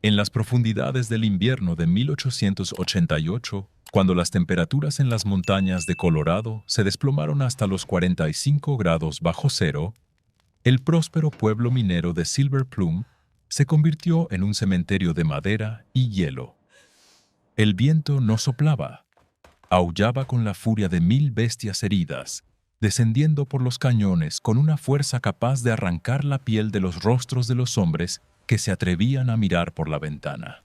En las profundidades del invierno de 1888, cuando las temperaturas en las montañas de Colorado se desplomaron hasta los 45 grados bajo cero, el próspero pueblo minero de Silver Plume se convirtió en un cementerio de madera y hielo. El viento no soplaba, aullaba con la furia de 1000 bestias heridas, descendiendo por los cañones con una fuerza capaz de arrancar la piel de los rostros de los hombres que se atrevían a mirar por la ventana.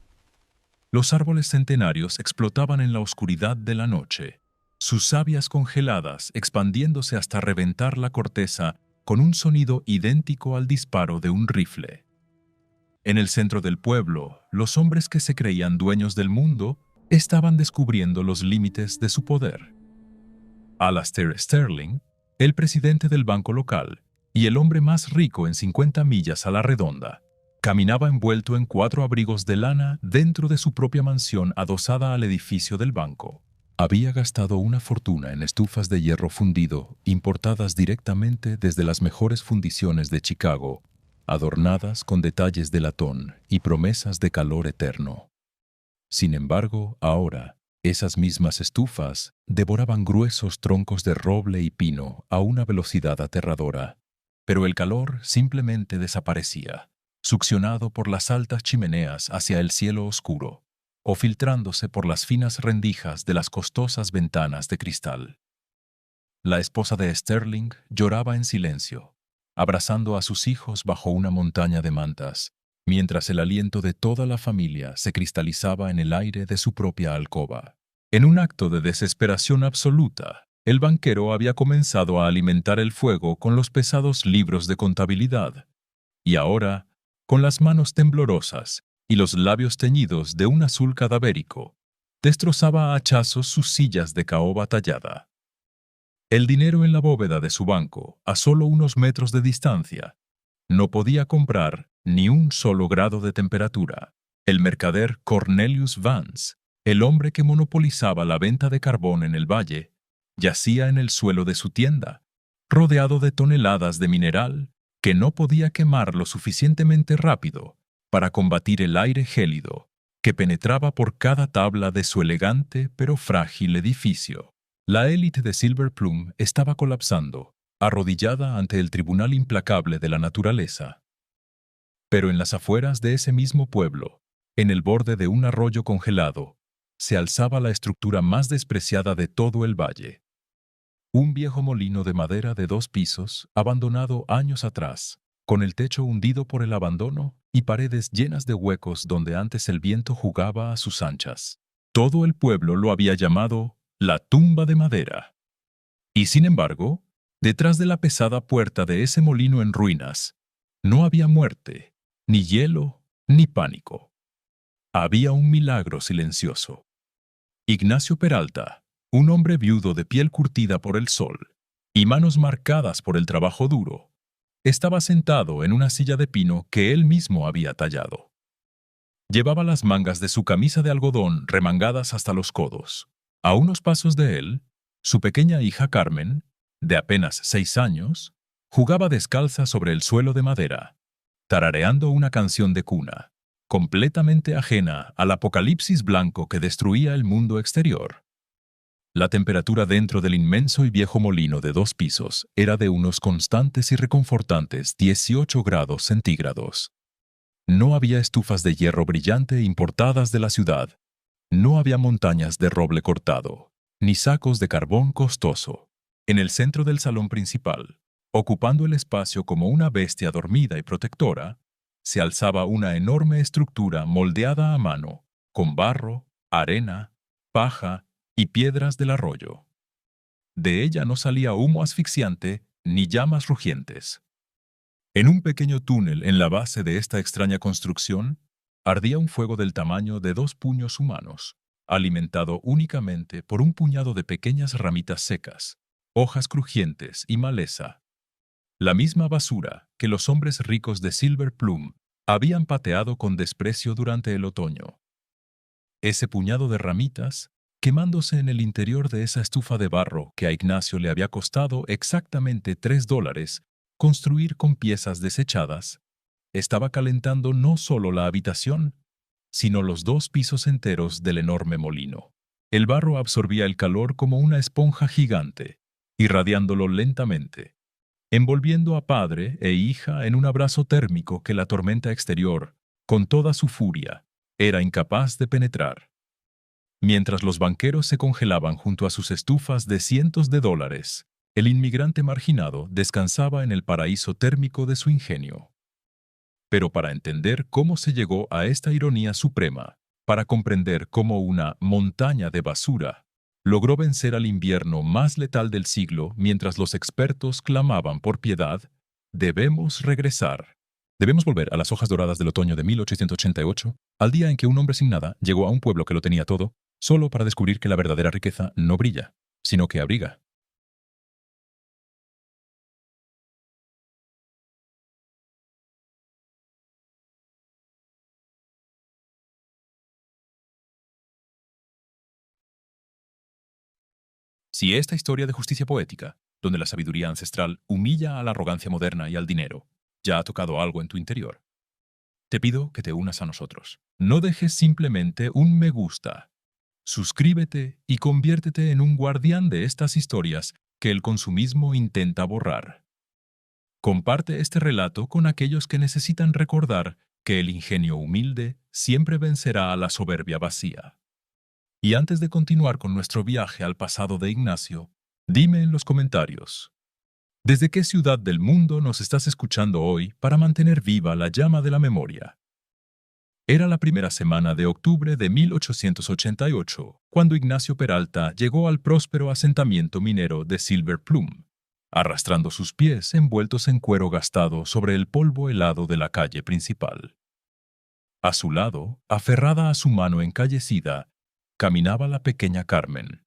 Los árboles centenarios explotaban en la oscuridad de la noche, sus sabias congeladas expandiéndose hasta reventar la corteza con un sonido idéntico al disparo de un rifle. En el centro del pueblo, los hombres que se creían dueños del mundo estaban descubriendo los límites de su poder. Alastair Sterling, el presidente del banco local y el hombre más rico en 50 millas a la redonda, caminaba envuelto en 4 abrigos de lana dentro de su propia mansión adosada al edificio del banco. Había gastado una fortuna en estufas de hierro fundido importadas directamente desde las mejores fundiciones de Chicago, adornadas con detalles de latón y promesas de calor eterno. Sin embargo, ahora, esas mismas estufas devoraban gruesos troncos de roble y pino a una velocidad aterradora, pero el calor simplemente desaparecía, succionado por las altas chimeneas hacia el cielo oscuro, o filtrándose por las finas rendijas de las costosas ventanas de cristal. La esposa de Sterling lloraba en silencio, abrazando a sus hijos bajo una montaña de mantas, mientras el aliento de toda la familia se cristalizaba en el aire de su propia alcoba. En un acto de desesperación absoluta, el banquero había comenzado a alimentar el fuego con los pesados libros de contabilidad, y ahora, con las manos temblorosas y los labios teñidos de un azul cadavérico, destrozaba a hachazos sus sillas de caoba tallada. El dinero en la bóveda de su banco, a solo unos metros de distancia, no podía comprar ni un solo grado de temperatura. El mercader Cornelius Vance, el hombre que monopolizaba la venta de carbón en el valle, yacía en el suelo de su tienda, rodeado de toneladas de mineral que no podía quemar lo suficientemente rápido para combatir el aire gélido que penetraba por cada tabla de su elegante pero frágil edificio. La élite de Silver Plume estaba colapsando, arrodillada ante el tribunal implacable de la naturaleza. Pero en las afueras de ese mismo pueblo, en el borde de un arroyo congelado, se alzaba la estructura más despreciada de todo el valle. Un viejo molino de madera de 2 pisos, abandonado años atrás, con el techo hundido por el abandono y paredes llenas de huecos donde antes el viento jugaba a sus anchas. Todo el pueblo lo había llamado la tumba de madera. Y sin embargo, detrás de la pesada puerta de ese molino en ruinas, no había muerte, ni hielo, ni pánico. Había un milagro silencioso. Ignacio Peralta, un hombre viudo de piel curtida por el sol y manos marcadas por el trabajo duro, estaba sentado en una silla de pino que él mismo había tallado. Llevaba las mangas de su camisa de algodón remangadas hasta los codos. A unos pasos de él, su pequeña hija Carmen, de apenas 6 años, jugaba descalza sobre el suelo de madera, tarareando una canción de cuna, completamente ajena al apocalipsis blanco que destruía el mundo exterior. La temperatura dentro del inmenso y viejo molino de 2 pisos era de unos constantes y reconfortantes 18 grados centígrados. No había estufas de hierro brillante importadas de la ciudad. No había montañas de roble cortado, ni sacos de carbón costoso. En el centro del salón principal, ocupando el espacio como una bestia dormida y protectora, se alzaba una enorme estructura moldeada a mano, con barro, arena, paja y piedras del arroyo. De ella no salía humo asfixiante ni llamas rugientes. En un pequeño túnel en la base de esta extraña construcción, ardía un fuego del tamaño de 2 puños humanos, alimentado únicamente por un puñado de pequeñas ramitas secas, hojas crujientes y maleza. La misma basura que los hombres ricos de Silver Plume habían pateado con desprecio durante el otoño. Ese puñado de ramitas, quemándose en el interior de esa estufa de barro que a Ignacio le había costado exactamente $3 construir con piezas desechadas, estaba calentando no solo la habitación, sino los 2 pisos enteros del enorme molino. El barro absorbía el calor como una esponja gigante, irradiándolo lentamente, envolviendo a padre e hija en un abrazo térmico que la tormenta exterior, con toda su furia, era incapaz de penetrar. Mientras los banqueros se congelaban junto a sus estufas de cientos de dólares, el inmigrante marginado descansaba en el paraíso térmico de su ingenio. Pero para entender cómo se llegó a esta ironía suprema, para comprender cómo una montaña de basura logró vencer al invierno más letal del siglo mientras los expertos clamaban por piedad, debemos regresar. Debemos volver a las hojas doradas del otoño de 1888, al día en que un hombre sin nada llegó a un pueblo que lo tenía todo, solo para descubrir que la verdadera riqueza no brilla, sino que abriga. Si esta historia de justicia poética, donde la sabiduría ancestral humilla a la arrogancia moderna y al dinero, ya ha tocado algo en tu interior, te pido que te unas a nosotros. No dejes simplemente un me gusta. Suscríbete y conviértete en un guardián de estas historias que el consumismo intenta borrar. Comparte este relato con aquellos que necesitan recordar que el ingenio humilde siempre vencerá a la soberbia vacía. Y antes de continuar con nuestro viaje al pasado de Ignacio, dime en los comentarios, ¿desde qué ciudad del mundo nos estás escuchando hoy para mantener viva la llama de la memoria? Era la primera semana de octubre de 1888, cuando Ignacio Peralta llegó al próspero asentamiento minero de Silver Plum, arrastrando sus pies envueltos en cuero gastado sobre el polvo helado de la calle principal. A su lado, aferrada a su mano encallecida, caminaba la pequeña Carmen,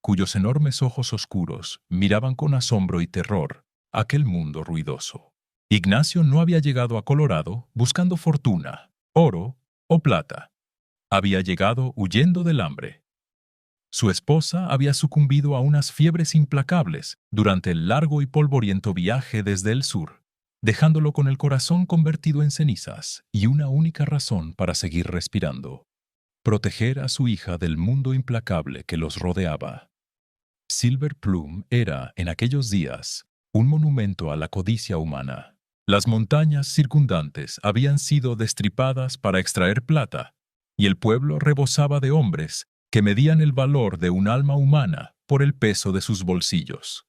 cuyos enormes ojos oscuros miraban con asombro y terror aquel mundo ruidoso. Ignacio no había llegado a Colorado buscando fortuna, oro o plata. Había llegado huyendo del hambre. Su esposa había sucumbido a unas fiebres implacables durante el largo y polvoriento viaje desde el sur, dejándolo con el corazón convertido en cenizas y una única razón para seguir respirando: proteger a su hija del mundo implacable que los rodeaba. Silver Plum era, en aquellos días, un monumento a la codicia humana. Las montañas circundantes habían sido destripadas para extraer plata, y el pueblo rebosaba de hombres que medían el valor de un alma humana por el peso de sus bolsillos.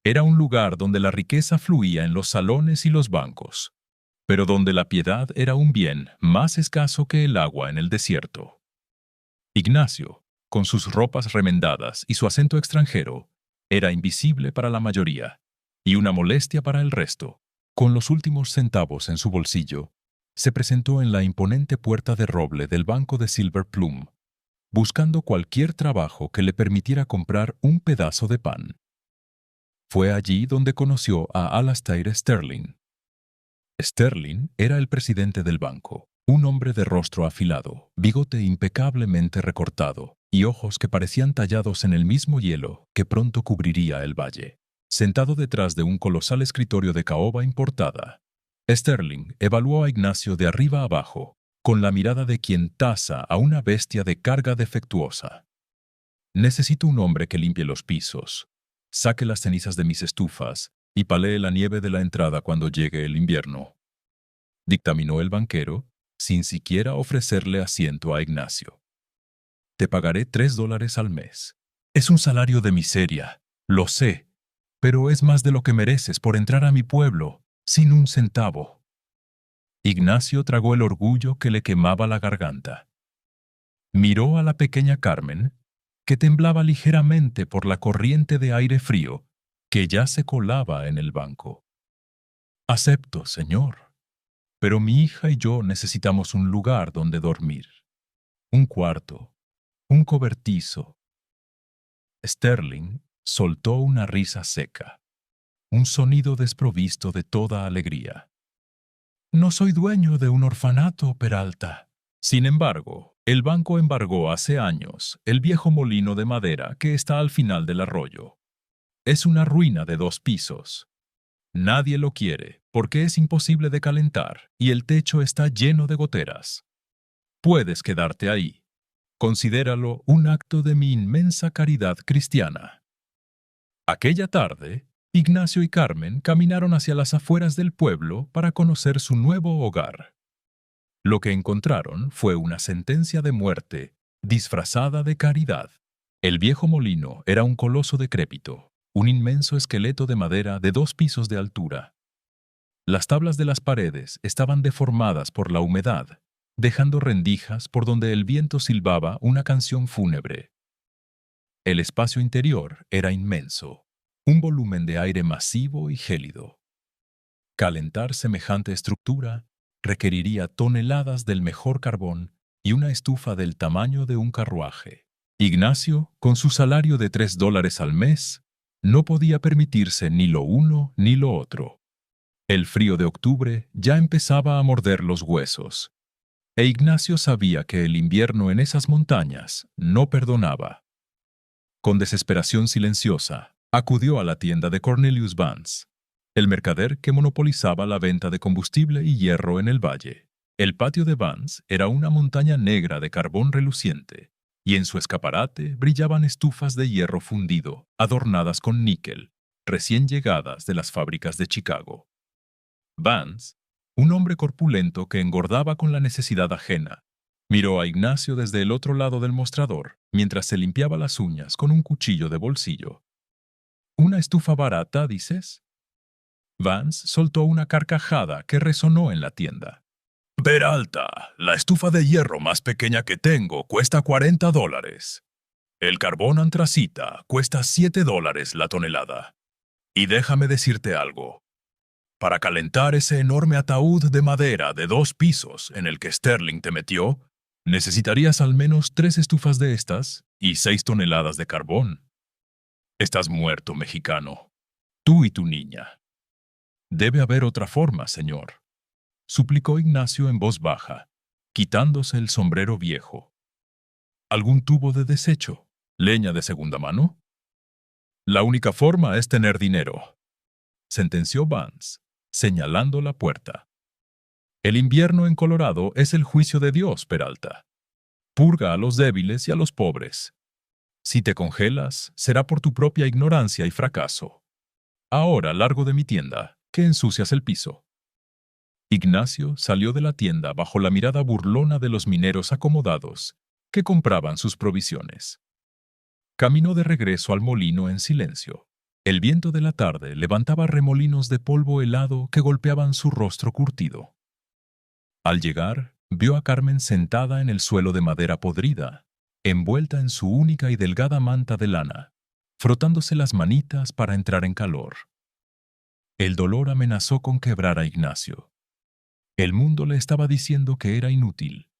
Era un lugar donde la riqueza fluía en los salones y los bancos, pero donde la piedad era un bien más escaso que el agua en el desierto. Ignacio, con sus ropas remendadas y su acento extranjero, era invisible para la mayoría y una molestia para el resto. Con los últimos centavos en su bolsillo, se presentó en la imponente puerta de roble del banco de Silver Plum, buscando cualquier trabajo que le permitiera comprar un pedazo de pan. Fue allí donde conoció a Alastair Sterling. Sterling era el presidente del banco, un hombre de rostro afilado, bigote impecablemente recortado y ojos que parecían tallados en el mismo hielo que pronto cubriría el valle. Sentado detrás de un colosal escritorio de caoba importada, Sterling evaluó a Ignacio de arriba abajo, con la mirada de quien tasa a una bestia de carga defectuosa. Necesito un hombre que limpie los pisos, saque las cenizas de mis estufas y palee la nieve de la entrada cuando llegue el invierno, dictaminó el banquero, sin siquiera ofrecerle asiento a Ignacio. Te pagaré $3 al mes. Es un salario de miseria, lo sé, pero es más de lo que mereces por entrar a mi pueblo sin un centavo. Ignacio tragó el orgullo que le quemaba la garganta. Miró a la pequeña Carmen, que temblaba ligeramente por la corriente de aire frío que ya se colaba en el banco. Acepto, señor, pero mi hija y yo necesitamos un lugar donde dormir. Un cuarto, un cobertizo. Sterling soltó una risa seca, un sonido desprovisto de toda alegría. No soy dueño de un orfanato, Peralta. Sin embargo, el banco embargó hace años el viejo molino de madera que está al final del arroyo. Es una ruina de 2 pisos. Nadie lo quiere porque es imposible de calentar y el techo está lleno de goteras. Puedes quedarte ahí. Considéralo un acto de mi inmensa caridad cristiana. Aquella tarde, Ignacio y Carmen caminaron hacia las afueras del pueblo para conocer su nuevo hogar. Lo que encontraron fue una sentencia de muerte disfrazada de caridad. El viejo molino era un coloso decrépito, un inmenso esqueleto de madera de 2 pisos de altura. Las tablas de las paredes estaban deformadas por la humedad, dejando rendijas por donde el viento silbaba una canción fúnebre. El espacio interior era inmenso, un volumen de aire masivo y gélido. Calentar semejante estructura requeriría toneladas del mejor carbón y una estufa del tamaño de un carruaje. Ignacio, con su salario de $3 al mes, no podía permitirse ni lo uno ni lo otro. El frío de octubre ya empezaba a morder los huesos, e Ignacio sabía que el invierno en esas montañas no perdonaba. Con desesperación silenciosa, acudió a la tienda de Cornelius Vance, el mercader que monopolizaba la venta de combustible y hierro en el valle. El patio de Vance era una montaña negra de carbón reluciente, y en su escaparate brillaban estufas de hierro fundido, adornadas con níquel, recién llegadas de las fábricas de Chicago. Vance, un hombre corpulento que engordaba con la necesidad ajena, miró a Ignacio desde el otro lado del mostrador, mientras se limpiaba las uñas con un cuchillo de bolsillo. ¿Una estufa barata, dices? Vance soltó una carcajada que resonó en la tienda. Peralta, la estufa de hierro más pequeña que tengo cuesta $40. El carbón antracita cuesta $7 la tonelada. Y déjame decirte algo. Para calentar ese enorme ataúd de madera de 2 pisos en el que Sterling te metió, necesitarías al menos 3 estufas de estas y 6 toneladas de carbón. Estás muerto, mexicano. Tú y tu niña. Debe haber otra forma, señor, suplicó Ignacio en voz baja, quitándose el sombrero viejo. ¿Algún tubo de desecho? ¿Leña de segunda mano? La única forma es tener dinero, sentenció Vance, señalando la puerta. El invierno en Colorado es el juicio de Dios, Peralta. Purga a los débiles y a los pobres. Si te congelas, será por tu propia ignorancia y fracaso. Ahora largo de mi tienda, que ensucias el piso. Ignacio salió de la tienda bajo la mirada burlona de los mineros acomodados, que compraban sus provisiones. Caminó de regreso al molino en silencio. El viento de la tarde levantaba remolinos de polvo helado que golpeaban su rostro curtido. Al llegar, vio a Carmen sentada en el suelo de madera podrida, envuelta en su única y delgada manta de lana, frotándose las manitas para entrar en calor. El dolor amenazó con quebrar a Ignacio. El mundo le estaba diciendo que era inútil,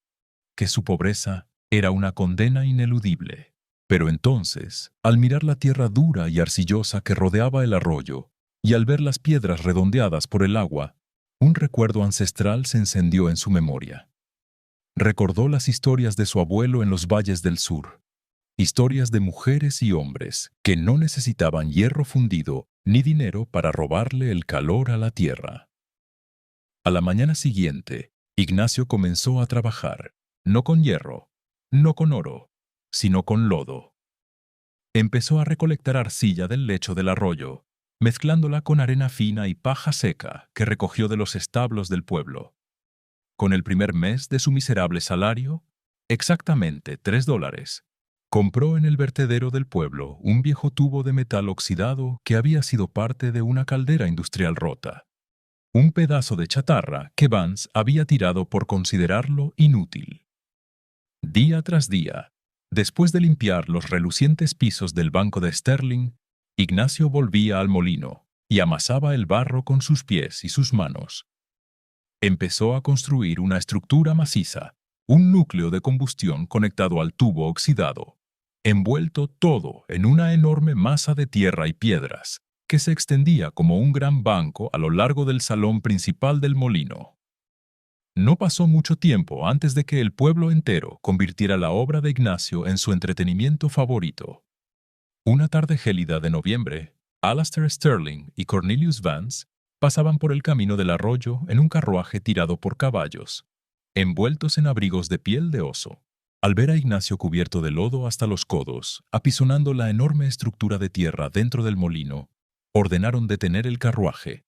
que su pobreza era una condena ineludible. Pero entonces, al mirar la tierra dura y arcillosa que rodeaba el arroyo, y al ver las piedras redondeadas por el agua, un recuerdo ancestral se encendió en su memoria. Recordó las historias de su abuelo en los valles del sur, historias de mujeres y hombres que no necesitaban hierro fundido ni dinero para robarle el calor a la tierra. A la mañana siguiente, Ignacio comenzó a trabajar, no con hierro, no con oro, sino con lodo. Empezó a recolectar arcilla del lecho del arroyo, mezclándola con arena fina y paja seca que recogió de los establos del pueblo. Con el primer mes de su miserable salario, exactamente $3, compró en el vertedero del pueblo un viejo tubo de metal oxidado que había sido parte de una caldera industrial rota. Un pedazo de chatarra que Vance había tirado por considerarlo inútil. Día tras día, después de limpiar los relucientes pisos del banco de Sterling, Ignacio volvía al molino y amasaba el barro con sus pies y sus manos. Empezó a construir una estructura maciza, un núcleo de combustión conectado al tubo oxidado, envuelto todo en una enorme masa de tierra y piedras, que se extendía como un gran banco a lo largo del salón principal del molino. No pasó mucho tiempo antes de que el pueblo entero convirtiera la obra de Ignacio en su entretenimiento favorito. Una tarde gélida de noviembre, Alastair Sterling y Cornelius Vance pasaban por el camino del arroyo en un carruaje tirado por caballos, envueltos en abrigos de piel de oso. Al ver a Ignacio cubierto de lodo hasta los codos, apisonando la enorme estructura de tierra dentro del molino, ordenaron detener el carruaje.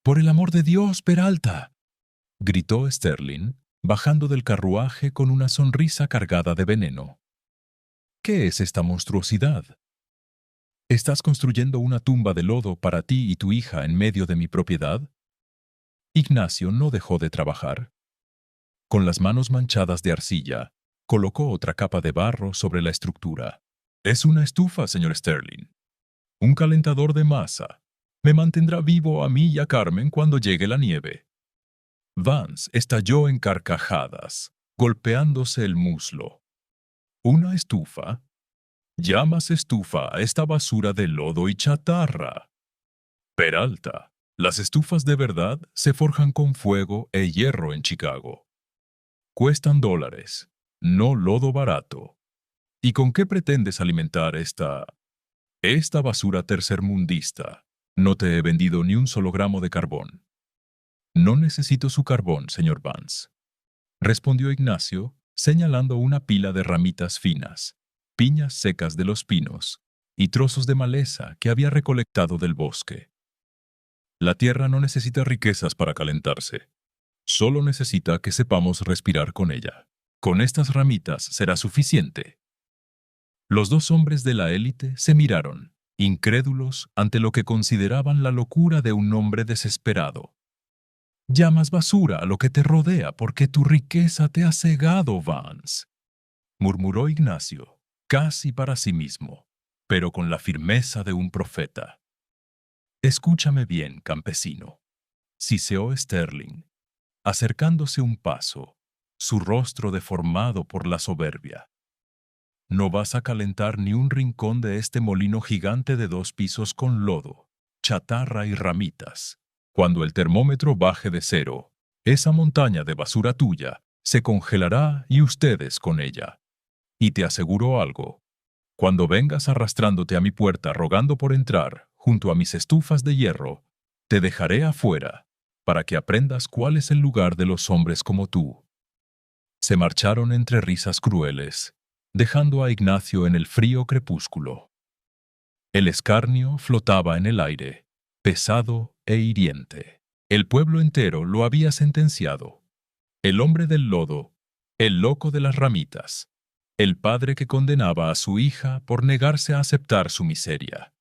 «¡Por el amor de Dios, Peralta!», gritó Sterling, bajando del carruaje con una sonrisa cargada de veneno. «¿Qué es esta monstruosidad? ¿Estás construyendo una tumba de lodo para ti y tu hija en medio de mi propiedad?» Ignacio no dejó de trabajar. Con las manos manchadas de arcilla, colocó otra capa de barro sobre la estructura. «Es una estufa, señor Sterling. Un calentador de masa. Me mantendrá vivo a mí y a Carmen cuando llegue la nieve». Vance estalló en carcajadas, golpeándose el muslo. «¿Una estufa? ¿Llamas estufa a esta basura de lodo y chatarra? Peralta, las estufas de verdad se forjan con fuego e hierro en Chicago. Cuestan $, no lodo barato. ¿Y con qué pretendes alimentar esta basura tercermundista? No te he vendido ni un solo gramo de carbón». «No necesito su carbón, señor Vance», respondió Ignacio, señalando una pila de ramitas finas, piñas secas de los pinos y trozos de maleza que había recolectado del bosque. «La tierra no necesita riquezas para calentarse. Solo necesita que sepamos respirar con ella. Con estas ramitas será suficiente». Los dos hombres de la élite se miraron, incrédulos ante lo que consideraban la locura de un hombre desesperado. «Llamas basura a lo que te rodea porque tu riqueza te ha cegado, Vance», murmuró Ignacio, casi para sí mismo, pero con la firmeza de un profeta. «Escúchame bien, campesino», siseó Sterling, acercándose un paso, su rostro deformado por la soberbia. «No vas a calentar ni un rincón de este molino gigante de 2 pisos con lodo, chatarra y ramitas. Cuando el termómetro baje de 0, esa montaña de basura tuya se congelará y ustedes con ella. Y te aseguro algo. Cuando vengas arrastrándote a mi puerta rogando por entrar junto a mis estufas de hierro, te dejaré afuera para que aprendas cuál es el lugar de los hombres como tú». Se marcharon entre risas crueles, dejando a Ignacio en el frío crepúsculo. El escarnio flotaba en el aire, pesado e hiriente. El pueblo entero lo había sentenciado. El hombre del lodo, el loco de las ramitas, el padre que condenaba a su hija por negarse a aceptar su miseria.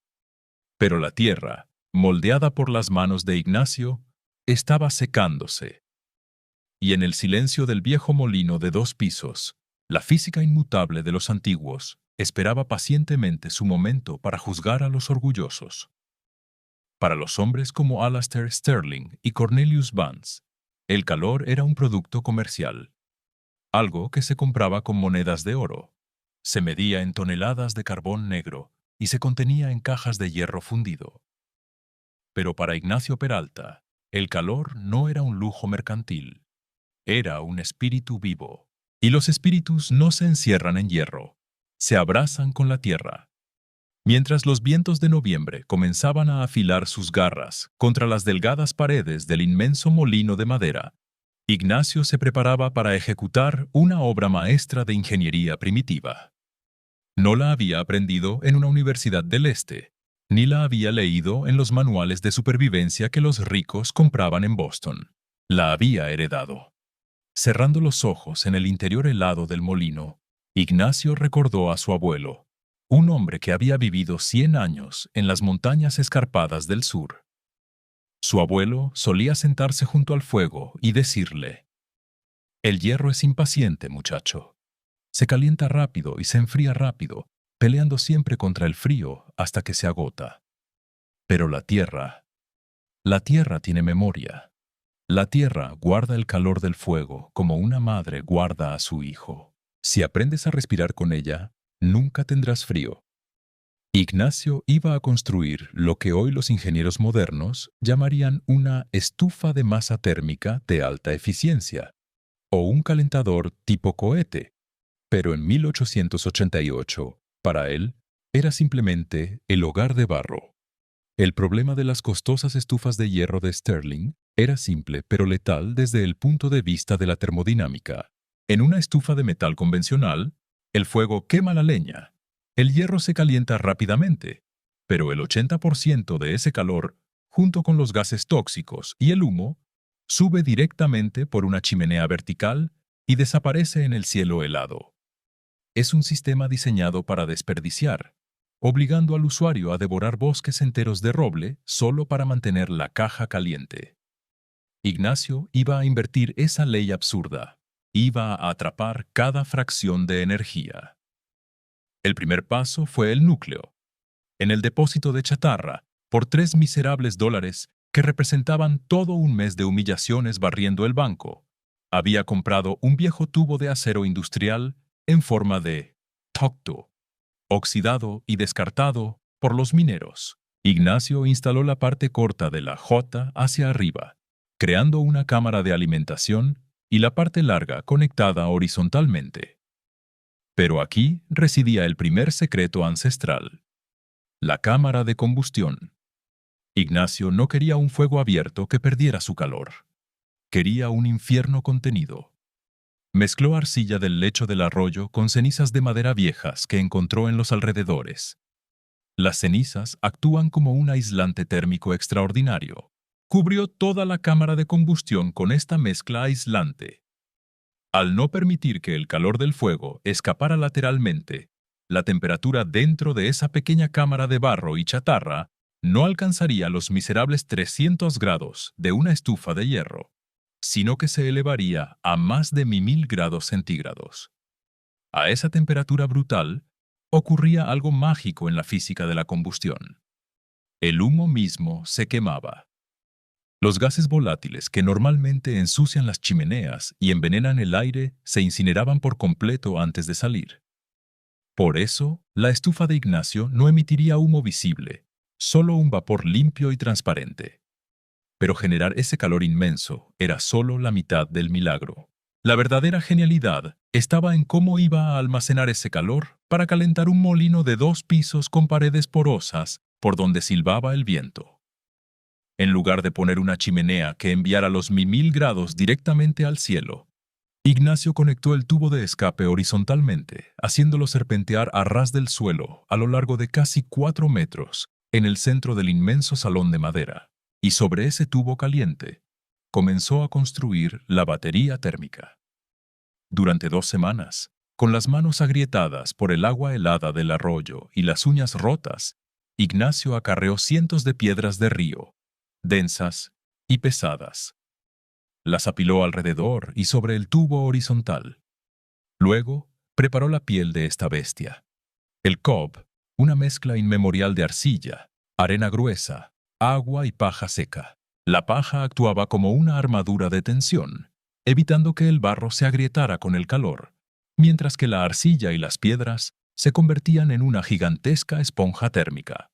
Pero la tierra, moldeada por las manos de Ignacio, estaba secándose. Y en el silencio del viejo molino de 2 pisos, la física inmutable de los antiguos esperaba pacientemente su momento para juzgar a los orgullosos. Para los hombres como Alastair Sterling y Cornelius Vance, el calor era un producto comercial, algo que se compraba con monedas de oro, se medía en toneladas de carbón negro y se contenía en cajas de hierro fundido. Pero para Ignacio Peralta, el calor no era un lujo mercantil, era un espíritu vivo. Y los espíritus no se encierran en hierro, se abrazan con la tierra. Mientras los vientos de noviembre comenzaban a afilar sus garras contra las delgadas paredes del inmenso molino de madera, Ignacio se preparaba para ejecutar una obra maestra de ingeniería primitiva. No la había aprendido en una universidad del este, ni la había leído en los manuales de supervivencia que los ricos compraban en Boston. La había heredado. Cerrando los ojos en el interior helado del molino, Ignacio recordó a su abuelo, un hombre que había vivido 100 años en las montañas escarpadas del sur. Su abuelo solía sentarse junto al fuego y decirle: «El hierro es impaciente, muchacho. Se calienta rápido y se enfría rápido, peleando siempre contra el frío hasta que se agota. Pero la tierra tiene memoria. La tierra guarda el calor del fuego como una madre guarda a su hijo. Si aprendes a respirar con ella, nunca tendrás frío». Ignacio iba a construir lo que hoy los ingenieros modernos llamarían una estufa de masa térmica de alta eficiencia, o un calentador tipo cohete. Pero en 1888, para él, era simplemente el hogar de barro. El problema de las costosas estufas de hierro de Sterling Era simple pero letal desde el punto de vista de la termodinámica. En una estufa de metal convencional, el fuego quema la leña. El hierro se calienta rápidamente, pero el 80% de ese calor, junto con los gases tóxicos y el humo, sube directamente por una chimenea vertical y desaparece en el cielo helado. Es un sistema diseñado para desperdiciar, obligando al usuario a devorar bosques enteros de roble solo para mantener la caja caliente. Ignacio iba a invertir esa ley absurda. Iba a atrapar cada fracción de energía. El primer paso fue el núcleo. En el depósito de chatarra, por $3 miserables que representaban todo un mes de humillaciones barriendo el banco, había comprado un viejo tubo de acero industrial en forma de tocto, oxidado y descartado por los mineros. Ignacio instaló la parte corta de la J hacia arriba, creando una cámara de alimentación y la parte larga conectada horizontalmente. Pero aquí residía el primer secreto ancestral: la cámara de combustión. Ignacio no quería un fuego abierto que perdiera su calor. Quería un infierno contenido. Mezcló arcilla del lecho del arroyo con cenizas de madera viejas que encontró en los alrededores. Las cenizas actúan como un aislante térmico extraordinario. Cubrió toda la cámara de combustión con esta mezcla aislante. Al no permitir que el calor del fuego escapara lateralmente, la temperatura dentro de esa pequeña cámara de barro y chatarra no alcanzaría los miserables 300 grados de una estufa de hierro, sino que se elevaría a más de 1000 grados centígrados. A esa temperatura brutal, ocurría algo mágico en la física de la combustión. El humo mismo se quemaba. Los gases volátiles que normalmente ensucian las chimeneas y envenenan el aire se incineraban por completo antes de salir. Por eso, la estufa de Ignacio no emitiría humo visible, solo un vapor limpio y transparente. Pero generar ese calor inmenso era solo la mitad del milagro. La verdadera genialidad estaba en cómo iba a almacenar ese calor para calentar un molino de 2 pisos con paredes porosas por donde silbaba el viento. En lugar de poner una chimenea que enviara los 1000 grados directamente al cielo, Ignacio conectó el tubo de escape horizontalmente, haciéndolo serpentear a ras del suelo a lo largo de casi 4 metros en el centro del inmenso salón de madera. Y sobre ese tubo caliente, comenzó a construir la batería térmica. Durante 2 semanas, con las manos agrietadas por el agua helada del arroyo y las uñas rotas, Ignacio acarreó cientos de piedras de río, densas y pesadas. Las apiló alrededor y sobre el tubo horizontal. Luego, preparó la piel de esta bestia. El cob, una mezcla inmemorial de arcilla, arena gruesa, agua y paja seca. La paja actuaba como una armadura de tensión, evitando que el barro se agrietara con el calor, mientras que la arcilla y las piedras se convertían en una gigantesca esponja térmica.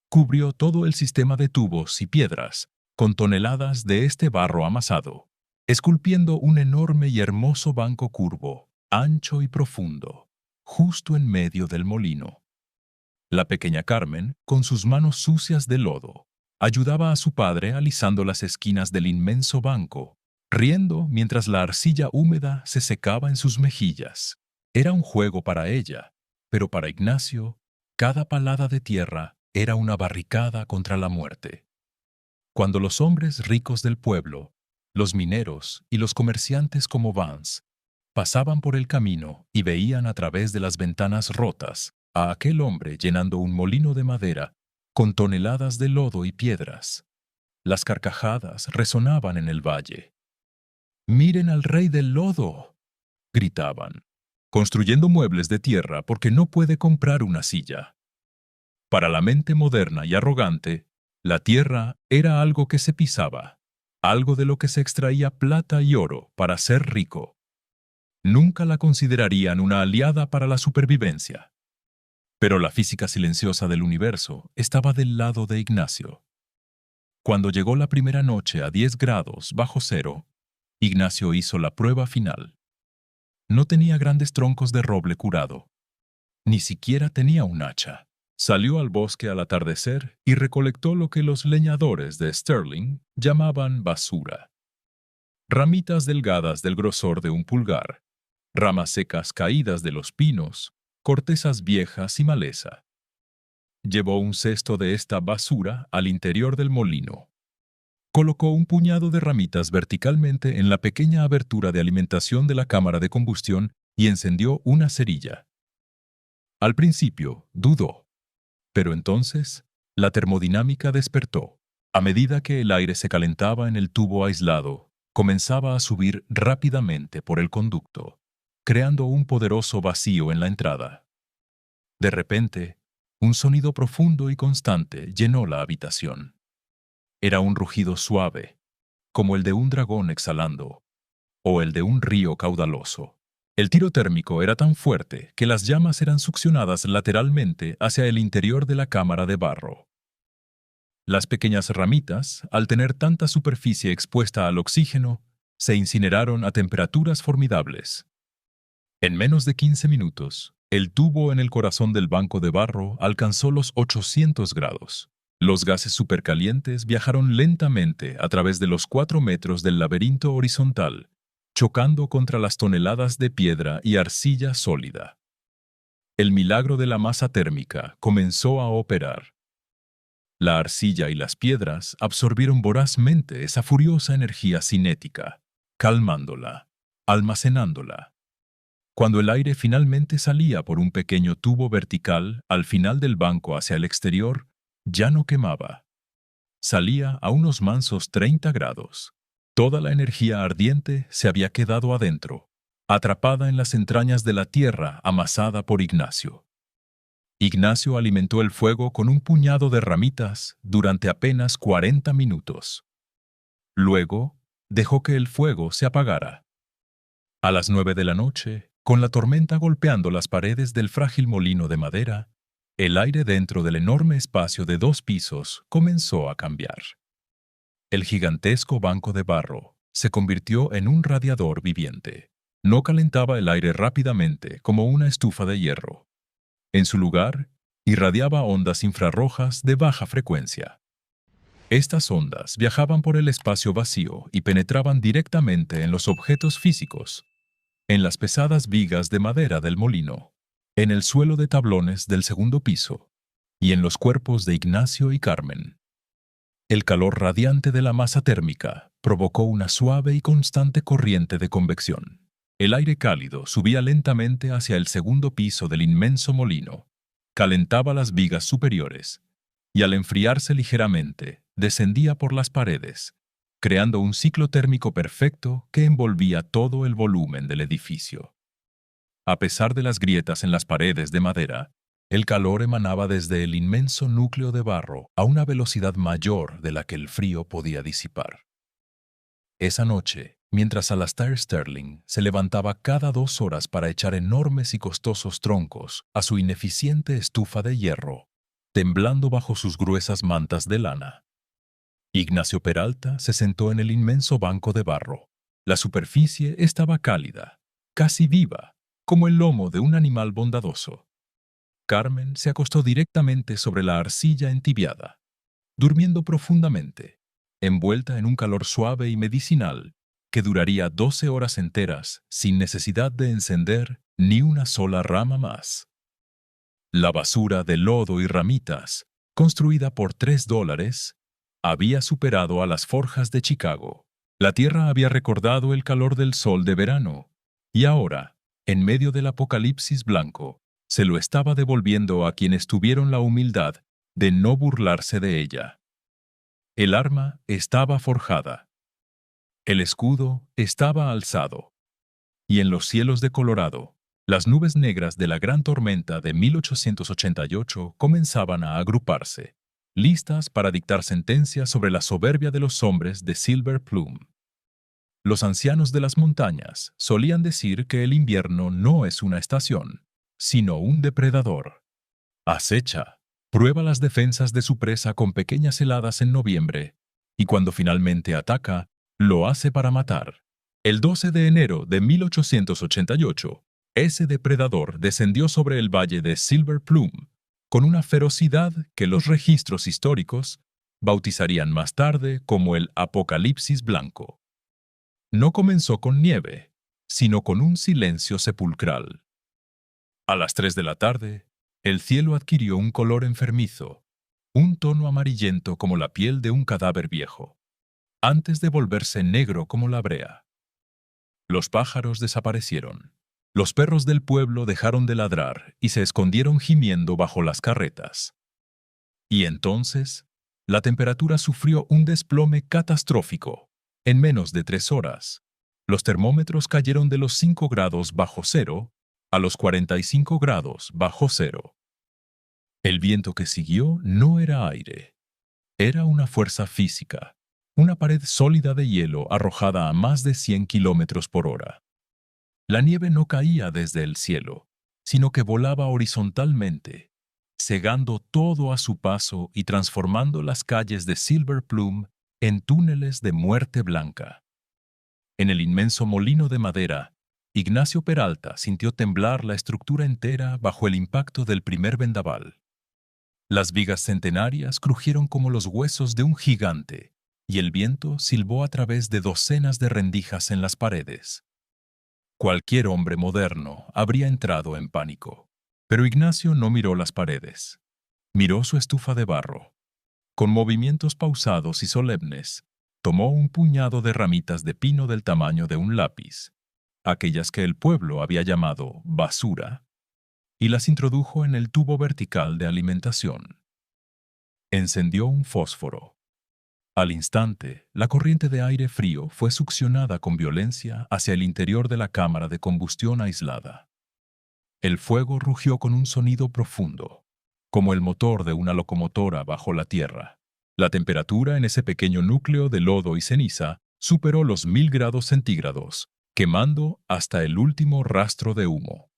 Cubrió todo el sistema de tubos y piedras con toneladas de este barro amasado, esculpiendo un enorme y hermoso banco curvo, ancho y profundo, justo en medio del molino. La pequeña Carmen, con sus manos sucias de lodo, ayudaba a su padre alisando las esquinas del inmenso banco, riendo mientras la arcilla húmeda se secaba en sus mejillas. Era un juego para ella, pero para Ignacio, cada palada de tierra era una barricada contra la muerte. Cuando los hombres ricos del pueblo, los mineros y los comerciantes como Vance, pasaban por el camino y veían a través de las ventanas rotas a aquel hombre llenando un molino de madera con toneladas de lodo y piedras, las carcajadas resonaban en el valle. «¡Miren al rey del lodo!», gritaban, construyendo muebles de tierra porque no puede comprar una silla. Para la mente moderna y arrogante, la tierra era algo que se pisaba, algo de lo que se extraía plata y oro para ser rico. Nunca la considerarían una aliada para la supervivencia. Pero la física silenciosa del universo estaba del lado de Ignacio. Cuando llegó la primera noche a 10 grados bajo cero, Ignacio hizo la prueba final. No tenía grandes troncos de roble curado. Ni siquiera tenía un hacha. Salió al bosque al atardecer y recolectó lo que los leñadores de Sterling llamaban basura. Ramitas delgadas del grosor de un pulgar, ramas secas caídas de los pinos, cortezas viejas y maleza. Llevó un cesto de esta basura al interior del molino. Colocó un puñado de ramitas verticalmente en la pequeña abertura de alimentación de la cámara de combustión y encendió una cerilla. Al principio, dudó, pero entonces la termodinámica despertó. A medida que el aire se calentaba en el tubo aislado, comenzaba a subir rápidamente por el conducto, creando un poderoso vacío en la entrada. De repente, un sonido profundo y constante llenó la habitación. Era un rugido suave, como el de un dragón exhalando, o el de un río caudaloso. El tiro térmico era tan fuerte que las llamas eran succionadas lateralmente hacia el interior de la cámara de barro. Las pequeñas ramitas, al tener tanta superficie expuesta al oxígeno, se incineraron a temperaturas formidables. En menos de 15 minutos, el tubo en el corazón del banco de barro alcanzó los 800 grados. Los gases supercalientes viajaron lentamente a través de los 4 metros del laberinto horizontal, chocando contra las toneladas de piedra y arcilla sólida. El milagro de la masa térmica comenzó a operar. La arcilla y las piedras absorbieron vorazmente esa furiosa energía cinética, calmándola, almacenándola. Cuando el aire finalmente salía por un pequeño tubo vertical al final del banco hacia el exterior, ya no quemaba. Salía a unos mansos 30 grados. Toda la energía ardiente se había quedado adentro, atrapada en las entrañas de la tierra amasada por Ignacio. Ignacio alimentó el fuego con un puñado de ramitas durante apenas 40 minutos. Luego, dejó que el fuego se apagara. A las 9 de la noche, con la tormenta golpeando las paredes del frágil molino de madera, el aire dentro del enorme espacio de 2 pisos comenzó a cambiar. El gigantesco banco de barro se convirtió en un radiador viviente. No calentaba el aire rápidamente como una estufa de hierro. En su lugar, irradiaba ondas infrarrojas de baja frecuencia. Estas ondas viajaban por el espacio vacío y penetraban directamente en los objetos físicos, en las pesadas vigas de madera del molino, en el suelo de tablones del segundo piso y en los cuerpos de Ignacio y Carmen. El calor radiante de la masa térmica provocó una suave y constante corriente de convección. El aire cálido subía lentamente hacia el segundo piso del inmenso molino, calentaba las vigas superiores y al enfriarse ligeramente descendía por las paredes, creando un ciclo térmico perfecto que envolvía todo el volumen del edificio. A pesar de las grietas en las paredes de madera, el calor emanaba desde el inmenso núcleo de barro a una velocidad mayor de la que el frío podía disipar. Esa noche, mientras Alastair Sterling se levantaba cada 2 horas para echar enormes y costosos troncos a su ineficiente estufa de hierro, temblando bajo sus gruesas mantas de lana, Ignacio Peralta se sentó en el inmenso banco de barro. La superficie estaba cálida, casi viva, como el lomo de un animal bondadoso. Carmen se acostó directamente sobre la arcilla entibiada, durmiendo profundamente, envuelta en un calor suave y medicinal que duraría 12 horas enteras sin necesidad de encender ni una sola rama más. La basura de lodo y ramitas, construida por $3, había superado a las forjas de Chicago. La tierra había recordado el calor del sol de verano, y ahora, en medio del apocalipsis blanco, se lo estaba devolviendo a quienes tuvieron la humildad de no burlarse de ella. El arma estaba forjada. El escudo estaba alzado. Y en los cielos de Colorado, las nubes negras de la gran tormenta de 1888 comenzaban a agruparse, listas para dictar sentencia sobre la soberbia de los hombres de Silver Plume. Los ancianos de las montañas solían decir que el invierno no es una estación, sino un depredador. Acecha, prueba las defensas de su presa con pequeñas heladas en noviembre, y cuando finalmente ataca, lo hace para matar. El 12 de enero de 1888, ese depredador descendió sobre el valle de Silver Plume, con una ferocidad que los registros históricos bautizarían más tarde como el Apocalipsis Blanco. No comenzó con nieve, sino con un silencio sepulcral. A las 3 de la tarde, el cielo adquirió un color enfermizo, un tono amarillento como la piel de un cadáver viejo, antes de volverse negro como la brea. Los pájaros desaparecieron. Los perros del pueblo dejaron de ladrar y se escondieron gimiendo bajo las carretas. Y entonces, la temperatura sufrió un desplome catastrófico. En menos de 3 horas, los termómetros cayeron de los 5 grados bajo cero a los 45 grados bajo cero. El viento que siguió no era aire. Era una fuerza física, una pared sólida de hielo arrojada a más de 100 kilómetros por hora. La nieve no caía desde el cielo, sino que volaba horizontalmente, cegando todo a su paso y transformando las calles de Silver Plume en túneles de muerte blanca. En el inmenso molino de madera, Ignacio Peralta sintió temblar la estructura entera bajo el impacto del primer vendaval. Las vigas centenarias crujieron como los huesos de un gigante, y el viento silbó a través de docenas de rendijas en las paredes. Cualquier hombre moderno habría entrado en pánico, pero Ignacio no miró las paredes. Miró su estufa de barro. Con movimientos pausados y solemnes, tomó un puñado de ramitas de pino del tamaño de un lápiz, aquellas que el pueblo había llamado basura, y las introdujo en el tubo vertical de alimentación. Encendió un fósforo. Al instante, la corriente de aire frío fue succionada con violencia hacia el interior de la cámara de combustión aislada. El fuego rugió con un sonido profundo, como el motor de una locomotora bajo la tierra. La temperatura en ese pequeño núcleo de lodo y ceniza superó los 1000 grados centígrados, quemando hasta el último rastro de humo.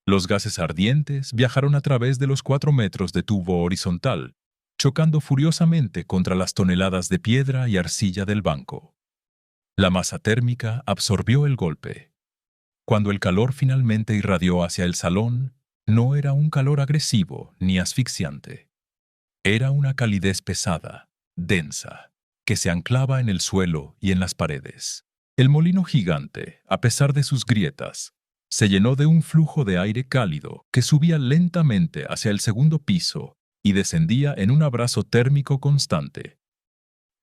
Los gases ardientes viajaron a través de los 4 metros de tubo horizontal, chocando furiosamente contra las toneladas de piedra y arcilla del banco. La masa térmica absorbió el golpe. Cuando el calor finalmente irradió hacia el salón, no era un calor agresivo ni asfixiante. Era una calidez pesada, densa, que se anclaba en el suelo y en las paredes. El molino gigante, a pesar de sus grietas, se llenó de un flujo de aire cálido que subía lentamente hacia el segundo piso y descendía en un abrazo térmico constante.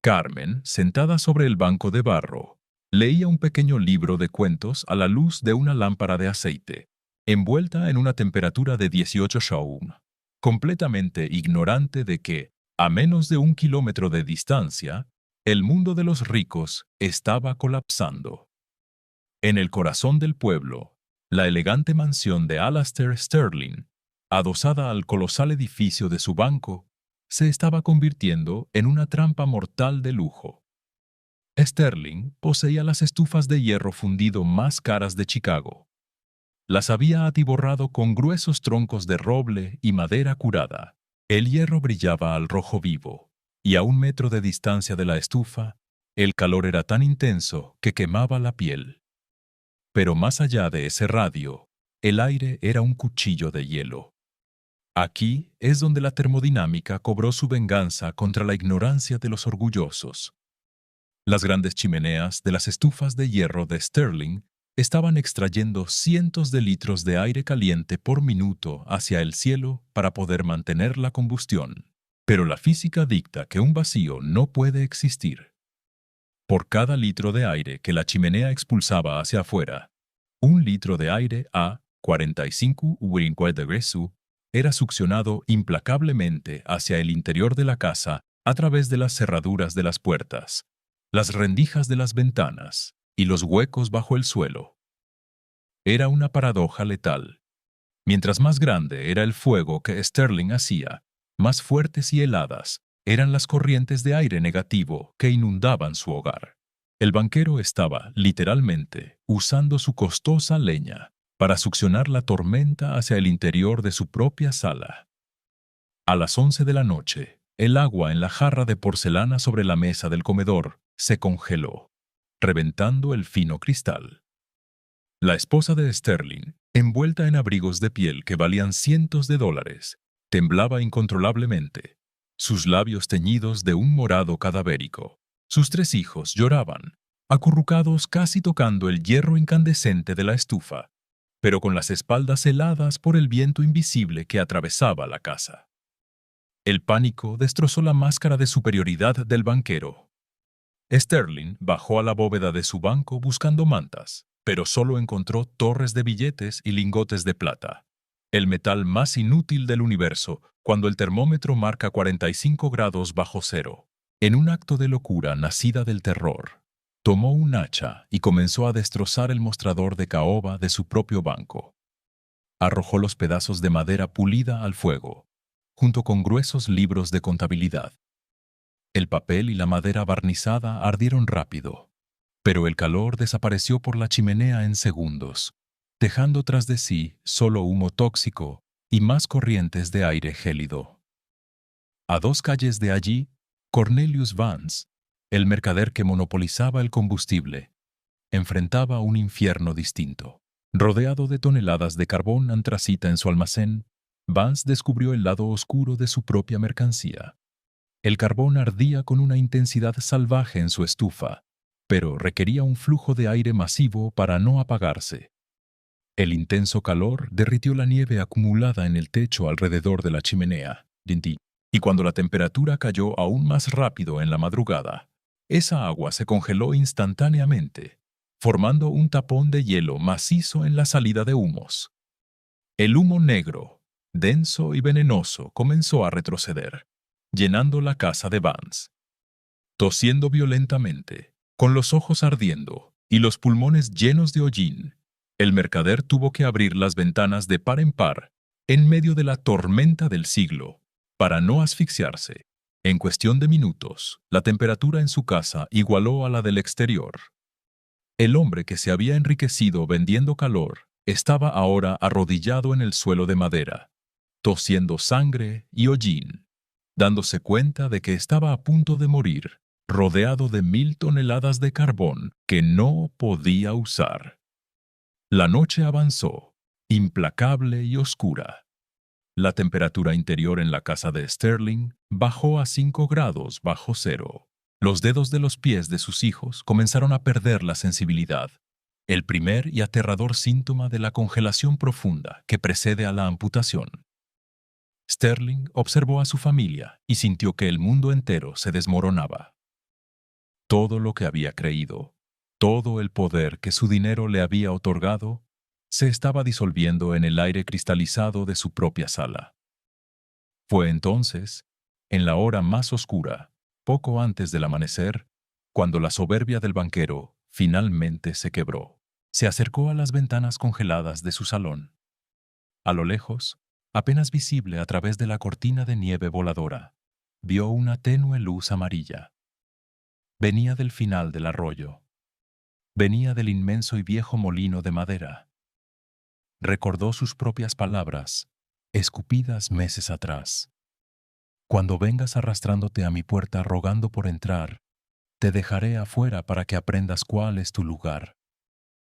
Carmen, sentada sobre el banco de barro, leía un pequeño libro de cuentos a la luz de una lámpara de aceite, envuelta en una temperatura de 18 Schaum, completamente ignorante de que, a menos de 1 kilómetro de distancia, el mundo de los ricos estaba colapsando. En el corazón del pueblo, la elegante mansión de Alastair Sterling, adosada al colosal edificio de su banco, se estaba convirtiendo en una trampa mortal de lujo. Sterling poseía las estufas de hierro fundido más caras de Chicago. Las había atiborrado con gruesos troncos de roble y madera curada. El hierro brillaba al rojo vivo, y a 1 metro de distancia de la estufa, el calor era tan intenso que quemaba la piel. Pero más allá de ese radio, el aire era un cuchillo de hielo. Aquí es donde la termodinámica cobró su venganza contra la ignorancia de los orgullosos. Las grandes chimeneas de las estufas de hierro de Sterling estaban extrayendo cientos de litros de aire caliente por minuto hacia el cielo para poder mantener la combustión. Pero la física dicta que un vacío no puede existir. Por cada litro de aire que la chimenea expulsaba hacia afuera, 1 litro de aire a 45 degrees era succionado implacablemente hacia el interior de la casa a través de las cerraduras de las puertas, las rendijas de las ventanas y los huecos bajo el suelo. Era una paradoja letal. Mientras más grande era el fuego que Sterling hacía, más fuertes y heladas eran las corrientes de aire negativo que inundaban su hogar. El banquero estaba, literalmente, usando su costosa leña para succionar la tormenta hacia el interior de su propia sala. A las 11 de la noche, el agua en la jarra de porcelana sobre la mesa del comedor se congeló, reventando el fino cristal. La esposa de Sterling, envuelta en abrigos de piel que valían cientos de dólares, Temblaba incontrolablemente, sus labios teñidos de un morado cadavérico. Sus 3 hijos lloraban, acurrucados casi tocando el hierro incandescente de la estufa, pero con las espaldas heladas por el viento invisible que atravesaba la casa. El pánico destrozó la máscara de superioridad del banquero. Sterling bajó a la bóveda de su banco buscando mantas, pero solo encontró torres de billetes y lingotes de plata, el metal más inútil del universo cuando el termómetro marca 45 grados bajo cero. En un acto de locura nacida del terror, tomó un hacha y comenzó a destrozar el mostrador de caoba de su propio banco. Arrojó los pedazos de madera pulida al fuego, junto con gruesos libros de contabilidad. El papel y la madera barnizada ardieron rápido, pero el calor desapareció por la chimenea en segundos, dejando tras de sí solo humo tóxico y más corrientes de aire gélido. A 2 calles de allí, Cornelius Vance, el mercader que monopolizaba el combustible, enfrentaba un infierno distinto. Rodeado de toneladas de carbón antracita en su almacén, Vance descubrió el lado oscuro de su propia mercancía. El carbón ardía con una intensidad salvaje en su estufa, pero requería un flujo de aire masivo para no apagarse. El intenso calor derritió la nieve acumulada en el techo alrededor de la chimenea, y cuando la temperatura cayó aún más rápido en la madrugada, esa agua se congeló instantáneamente, formando un tapón de hielo macizo en la salida de humos. El humo negro, denso y venenoso, comenzó a retroceder, llenando la casa de Vance. Tosiendo violentamente, con los ojos ardiendo y los pulmones llenos de hollín, el mercader tuvo que abrir las ventanas de par en par en medio de la tormenta del siglo para no asfixiarse. En cuestión de minutos, la temperatura en su casa igualó a la del exterior. El hombre que se había enriquecido vendiendo calor estaba ahora arrodillado en el suelo de madera, tosiendo sangre y hollín, dándose cuenta de que estaba a punto de morir, rodeado de 1000 toneladas de carbón que no podía usar. La noche avanzó, implacable y oscura. La temperatura interior en la casa de Sterling bajó a 5 grados bajo cero. Los dedos de los pies de sus hijos comenzaron a perder la sensibilidad, el primer y aterrador síntoma de la congelación profunda que precede a la amputación. Sterling observó a su familia y sintió que el mundo entero se desmoronaba. Todo lo que había creído, todo el poder que su dinero le había otorgado, se estaba disolviendo en el aire cristalizado de su propia sala. Fue entonces, en la hora más oscura, poco antes del amanecer, cuando la soberbia del banquero finalmente se quebró. Se acercó a las ventanas congeladas de su salón. A lo lejos, apenas visible a través de la cortina de nieve voladora, vio una tenue luz amarilla. Venía del final del arroyo. Venía del inmenso y viejo molino de madera. Recordó sus propias palabras, escupidas meses atrás. Cuando vengas arrastrándote a mi puerta rogando por entrar, te dejaré afuera para que aprendas cuál es tu lugar.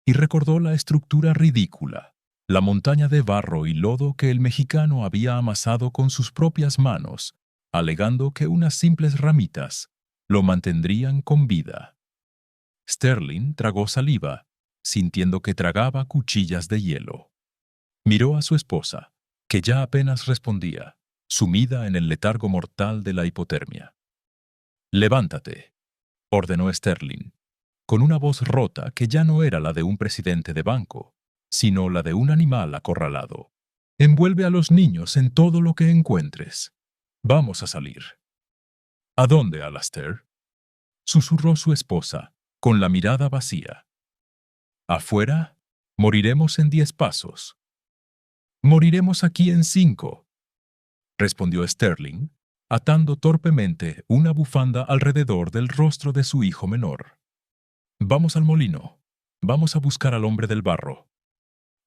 Y recordó la estructura ridícula, la montaña de barro y lodo que el mexicano había amasado con sus propias manos, alegando que unas simples ramitas lo mantendrían con vida. Sterling tragó saliva, sintiendo que tragaba cuchillas de hielo. Miró a su esposa, que ya apenas respondía, sumida en el letargo mortal de la hipotermia. «Levántate», ordenó Sterling, con una voz rota que ya no era la de un presidente de banco, sino la de un animal acorralado. «Envuelve a los niños en todo lo que encuentres. Vamos a salir». «¿A dónde, Alastair?», susurró su esposa, con la mirada vacía. «¿Afuera? Moriremos en 10 pasos». «Moriremos aquí en 5», respondió Sterling, atando torpemente una bufanda alrededor del rostro de su hijo menor. «Vamos al molino. Vamos a buscar al hombre del barro».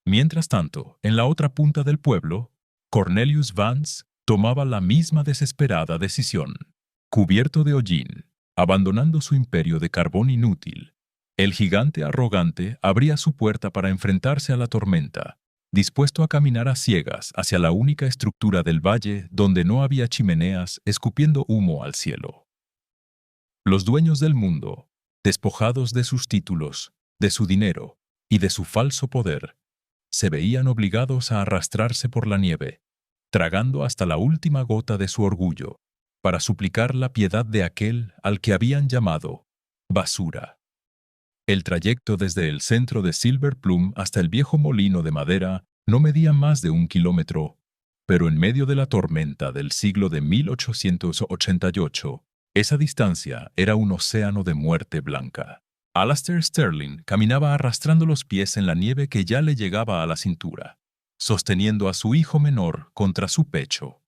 Mientras tanto, en la otra punta del pueblo, Cornelius Vance tomaba la misma desesperada decisión. Cubierto de hollín, abandonando su imperio de carbón inútil, el gigante arrogante abría su puerta para enfrentarse a la tormenta, dispuesto a caminar a ciegas hacia la única estructura del valle donde no había chimeneas escupiendo humo al cielo. Los dueños del mundo, despojados de sus títulos, de su dinero y de su falso poder, se veían obligados a arrastrarse por la nieve, tragando hasta la última gota de su orgullo, para suplicar la piedad de aquel al que habían llamado basura. El trayecto desde el centro de Silver Plum hasta el viejo molino de madera no medía más de 1 kilómetro, pero en medio de la tormenta del siglo de 1888, esa distancia era un océano de muerte blanca. Alastair Sterling caminaba arrastrando los pies en la nieve que ya le llegaba a la cintura, sosteniendo a su hijo menor contra su pecho.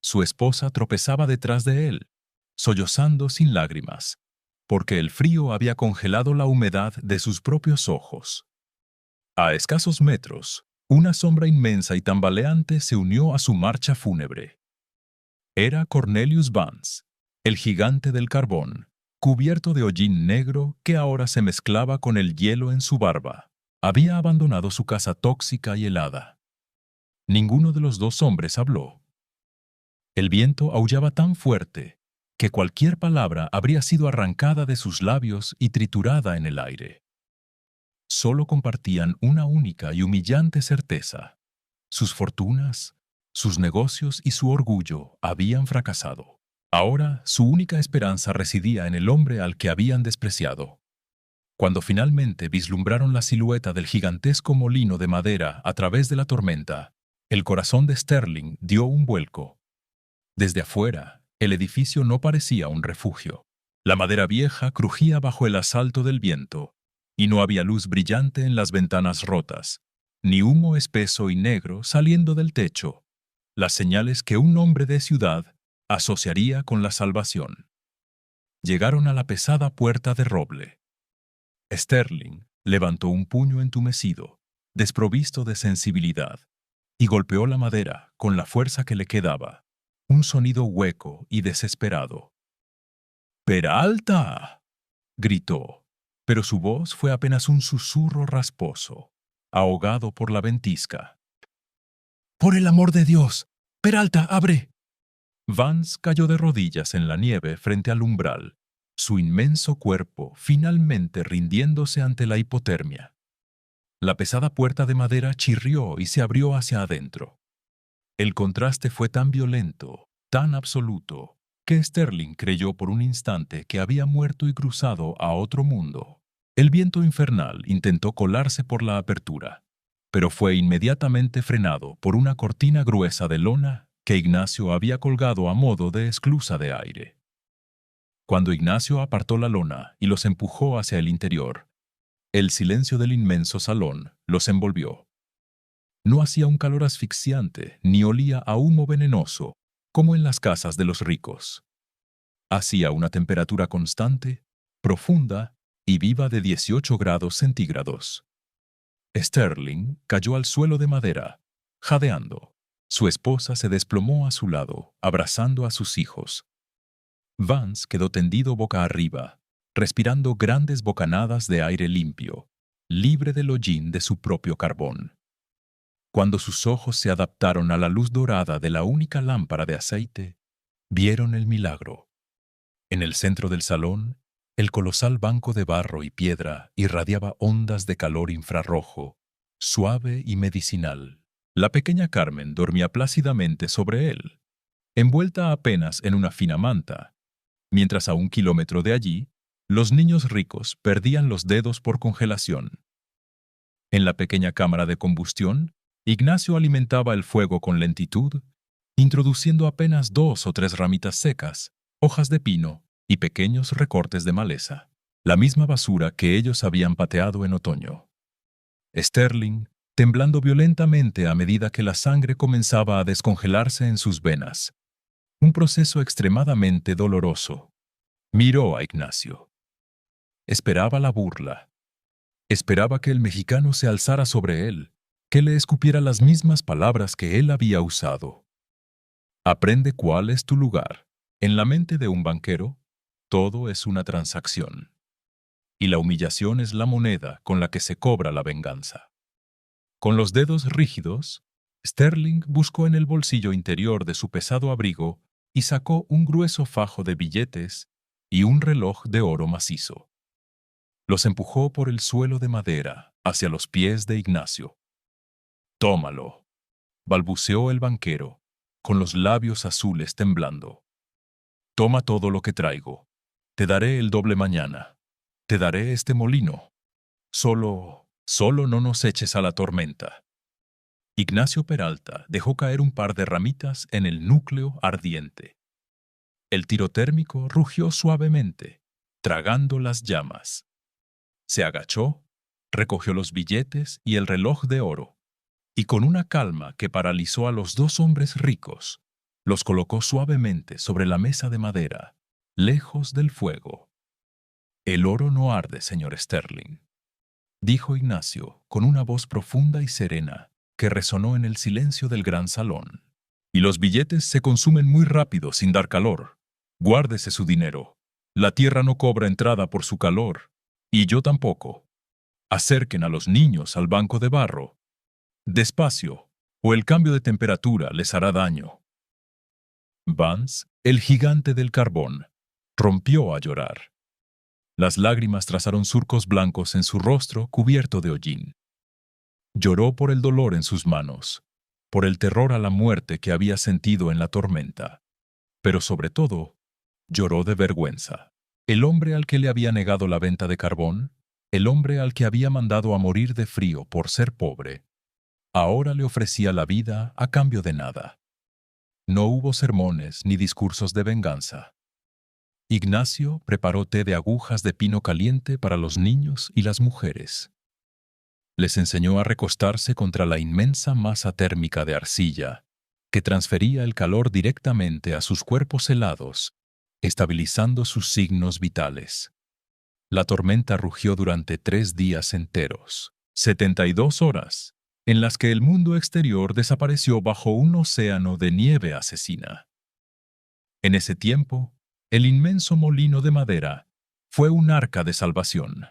Su esposa tropezaba detrás de él, sollozando sin lágrimas, porque el frío había congelado la humedad de sus propios ojos. A escasos metros, una sombra inmensa y tambaleante se unió a su marcha fúnebre. Era Cornelius Vance, el gigante del carbón, cubierto de hollín negro que ahora se mezclaba con el hielo en su barba. Había abandonado su casa tóxica y helada. Ninguno de los dos hombres habló. El viento aullaba tan fuerte que cualquier palabra habría sido arrancada de sus labios y triturada en el aire. Solo compartían una única y humillante certeza: sus fortunas, sus negocios y su orgullo habían fracasado. Ahora su única esperanza residía en el hombre al que habían despreciado. Cuando finalmente vislumbraron la silueta del gigantesco molino de madera a través de la tormenta, el corazón de Sterling dio un vuelco. Desde afuera, el edificio no parecía un refugio. La madera vieja crujía bajo el asalto del viento, y no había luz brillante en las ventanas rotas, ni humo espeso y negro saliendo del techo, las señales que un hombre de ciudad asociaría con la salvación. Llegaron a la pesada puerta de roble. Sterling levantó un puño entumecido, desprovisto de sensibilidad, y golpeó la madera con la fuerza que le quedaba. Un sonido hueco y desesperado. ¡Peralta!, gritó, pero su voz fue apenas un susurro rasposo, ahogado por la ventisca. ¡Por el amor de Dios! ¡Peralta, abre! Vance cayó de rodillas en la nieve frente al umbral, su inmenso cuerpo finalmente rindiéndose ante la hipotermia. La pesada puerta de madera chirrió y se abrió hacia adentro. El contraste fue tan violento, tan absoluto, que Sterling creyó por un instante que había muerto y cruzado a otro mundo. El viento infernal intentó colarse por la apertura, pero fue inmediatamente frenado por una cortina gruesa de lona que Ignacio había colgado a modo de esclusa de aire. Cuando Ignacio apartó la lona y los empujó hacia el interior, el silencio del inmenso salón los envolvió. No hacía un calor asfixiante ni olía a humo venenoso, como en las casas de los ricos. Hacía una temperatura constante, profunda y viva de 18 grados centígrados. Sterling cayó al suelo de madera, jadeando. Su esposa se desplomó a su lado, abrazando a sus hijos. Vance quedó tendido boca arriba, respirando grandes bocanadas de aire limpio, libre del hollín de su propio carbón. Cuando sus ojos se adaptaron a la luz dorada de la única lámpara de aceite, vieron el milagro. En el centro del salón, el colosal banco de barro y piedra irradiaba ondas de calor infrarrojo, suave y medicinal. La pequeña Carmen dormía plácidamente sobre él, envuelta apenas en una fina manta, mientras a 1 kilómetro de allí, los niños ricos perdían los dedos por congelación. En la pequeña cámara de combustión, Ignacio alimentaba el fuego con lentitud, introduciendo apenas 2 o 3 ramitas secas, hojas de pino y pequeños recortes de maleza, la misma basura que ellos habían pateado en otoño. Sterling, temblando violentamente a medida que la sangre comenzaba a descongelarse en sus venas, un proceso extremadamente doloroso, miró a Ignacio. Esperaba la burla. Esperaba que el mexicano se alzara sobre él, que le escupiera las mismas palabras que él había usado. Aprende cuál es tu lugar. En la mente de un banquero, todo es una transacción. Y la humillación es la moneda con la que se cobra la venganza. Con los dedos rígidos, Sterling buscó en el bolsillo interior de su pesado abrigo y sacó un grueso fajo de billetes y un reloj de oro macizo. Los empujó por el suelo de madera hacia los pies de Ignacio. «Tómalo», balbuceó el banquero, con los labios azules temblando. «Toma todo lo que traigo. Te daré el doble mañana. Te daré este molino. Solo no nos eches a la tormenta». Ignacio Peralta dejó caer un par de ramitas en el núcleo ardiente. El tiro térmico rugió suavemente, tragando las llamas. Se agachó, recogió los billetes y el reloj de oro, y con una calma que paralizó a los dos hombres ricos, los colocó suavemente sobre la mesa de madera, lejos del fuego. «El oro no arde, señor Sterling», dijo Ignacio con una voz profunda y serena que resonó en el silencio del gran salón. «Y los billetes se consumen muy rápido sin dar calor. Guárdese su dinero. La tierra no cobra entrada por su calor, y yo tampoco. Acerquen a los niños al banco de barro. Despacio, o el cambio de temperatura les hará daño». Vance, el gigante del carbón, rompió a llorar. Las lágrimas trazaron surcos blancos en su rostro cubierto de hollín. Lloró por el dolor en sus manos, por el terror a la muerte que había sentido en la tormenta. Pero sobre todo, lloró de vergüenza. El hombre al que le había negado la venta de carbón, el hombre al que había mandado a morir de frío por ser pobre, ahora le ofrecía la vida a cambio de nada. No hubo sermones ni discursos de venganza. Ignacio preparó té de agujas de pino caliente para los niños y las mujeres. Les enseñó a recostarse contra la inmensa masa térmica de arcilla, que transfería el calor directamente a sus cuerpos helados, estabilizando sus signos vitales. La tormenta rugió durante 3 días enteros, 72 horas, en las que el mundo exterior desapareció bajo un océano de nieve asesina. En ese tiempo, el inmenso molino de madera fue un arca de salvación.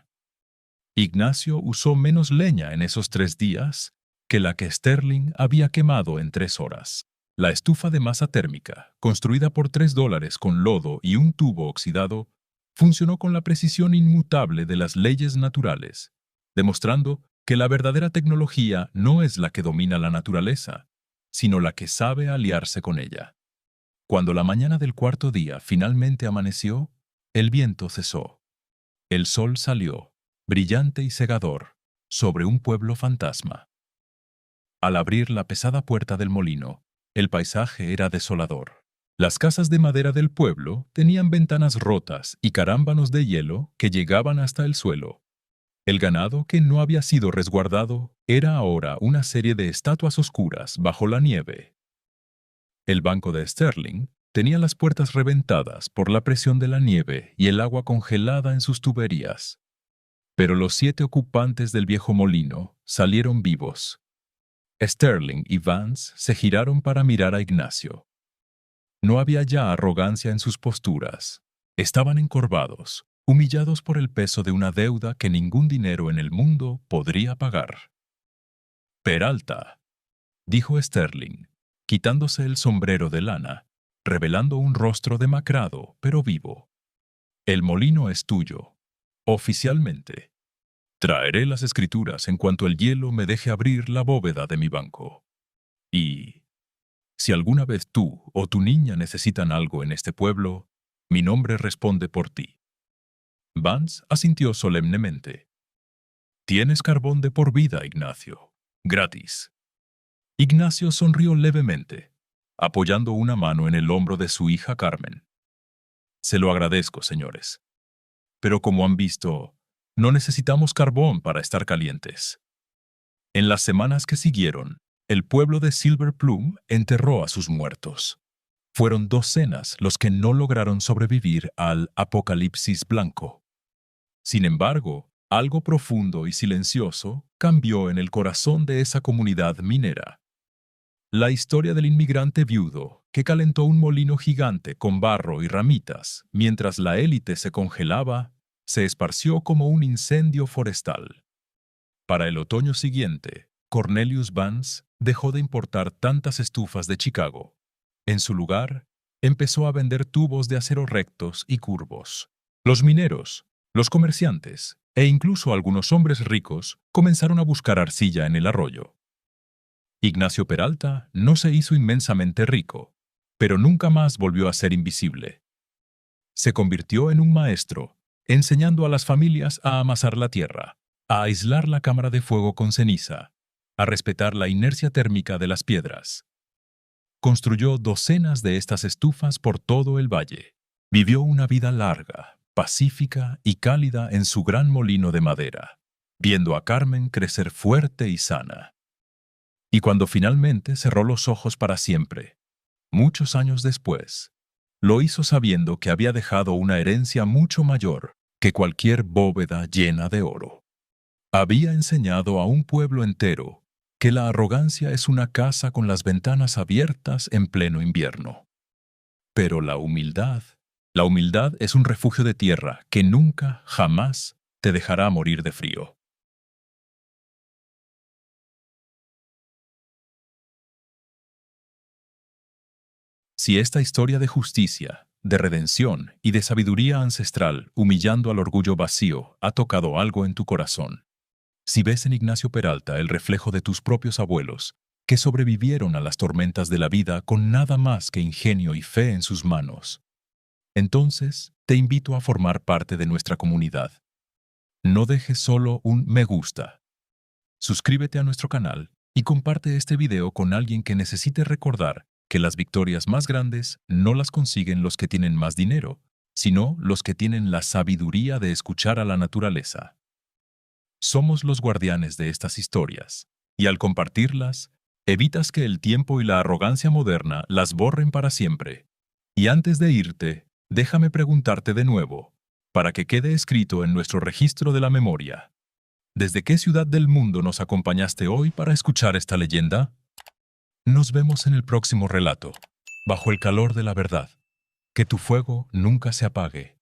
Ignacio usó menos leña en esos 3 días que la que Sterling había quemado en 3 horas. La estufa de masa térmica, construida por $3 con lodo y un tubo oxidado, funcionó con la precisión inmutable de las leyes naturales, demostrando que la verdadera tecnología no es la que domina la naturaleza, sino la que sabe aliarse con ella. Cuando la mañana del 4.º día finalmente amaneció, el viento cesó. El sol salió, brillante y cegador, sobre un pueblo fantasma. Al abrir la pesada puerta del molino, el paisaje era desolador. Las casas de madera del pueblo tenían ventanas rotas y carámbanos de hielo que llegaban hasta el suelo. El ganado que no había sido resguardado era ahora una serie de estatuas oscuras bajo la nieve. El banco de Sterling tenía las puertas reventadas por la presión de la nieve y el agua congelada en sus tuberías. Pero los 7 ocupantes del viejo molino salieron vivos. Sterling y Vance se giraron para mirar a Ignacio. No había ya arrogancia en sus posturas. Estaban encorvados, humillados por el peso de una deuda que ningún dinero en el mundo podría pagar. «Peralta», dijo Sterling, quitándose el sombrero de lana, revelando un rostro demacrado pero vivo. «El molino es tuyo, oficialmente. Traeré las escrituras en cuanto el hielo me deje abrir la bóveda de mi banco. Y si alguna vez tú o tu niña necesitan algo en este pueblo, mi nombre responde por ti». Vance asintió solemnemente. «Tienes carbón de por vida, Ignacio. Gratis». Ignacio sonrió levemente, apoyando una mano en el hombro de su hija Carmen. «Se lo agradezco, señores. Pero como han visto, no necesitamos carbón para estar calientes». En las semanas que siguieron, el pueblo de Silver Plume enterró a sus muertos. Fueron docenas los que no lograron sobrevivir al apocalipsis blanco. Sin embargo, algo profundo y silencioso cambió en el corazón de esa comunidad minera. La historia del inmigrante viudo que calentó un molino gigante con barro y ramitas mientras la élite se congelaba se esparció como un incendio forestal. Para el otoño siguiente, Cornelius Vance dejó de importar tantas estufas de Chicago. En su lugar, empezó a vender tubos de acero rectos y curvos. Los mineros, los comerciantes e incluso algunos hombres ricos comenzaron a buscar arcilla en el arroyo. Ignacio Peralta no se hizo inmensamente rico, pero nunca más volvió a ser invisible. Se convirtió en un maestro, enseñando a las familias a amasar la tierra, a aislar la cámara de fuego con ceniza, a respetar la inercia térmica de las piedras. Construyó docenas de estas estufas por todo el valle. Vivió una vida larga, pacífica y cálida en su gran molino de madera, viendo a Carmen crecer fuerte y sana. Y cuando finalmente cerró los ojos para siempre, muchos años después, lo hizo sabiendo que había dejado una herencia mucho mayor que cualquier bóveda llena de oro. Había enseñado a un pueblo entero que la arrogancia es una casa con las ventanas abiertas en pleno invierno. Pero la humildad es un refugio de tierra que nunca, jamás te dejará morir de frío. Si esta historia de justicia, de redención y de sabiduría ancestral humillando al orgullo vacío ha tocado algo en tu corazón, si ves en Ignacio Peralta el reflejo de tus propios abuelos, que sobrevivieron a las tormentas de la vida con nada más que ingenio y fe en sus manos, entonces te invito a formar parte de nuestra comunidad. No dejes solo un me gusta. Suscríbete a nuestro canal y comparte este video con alguien que necesite recordar que las victorias más grandes no las consiguen los que tienen más dinero, sino los que tienen la sabiduría de escuchar a la naturaleza. Somos los guardianes de estas historias, y al compartirlas, evitas que el tiempo y la arrogancia moderna las borren para siempre. Y antes de irte, déjame preguntarte de nuevo, para que quede escrito en nuestro registro de la memoria. ¿Desde qué ciudad del mundo nos acompañaste hoy para escuchar esta leyenda? Nos vemos en el próximo relato, bajo el calor de la verdad. Que tu fuego nunca se apague.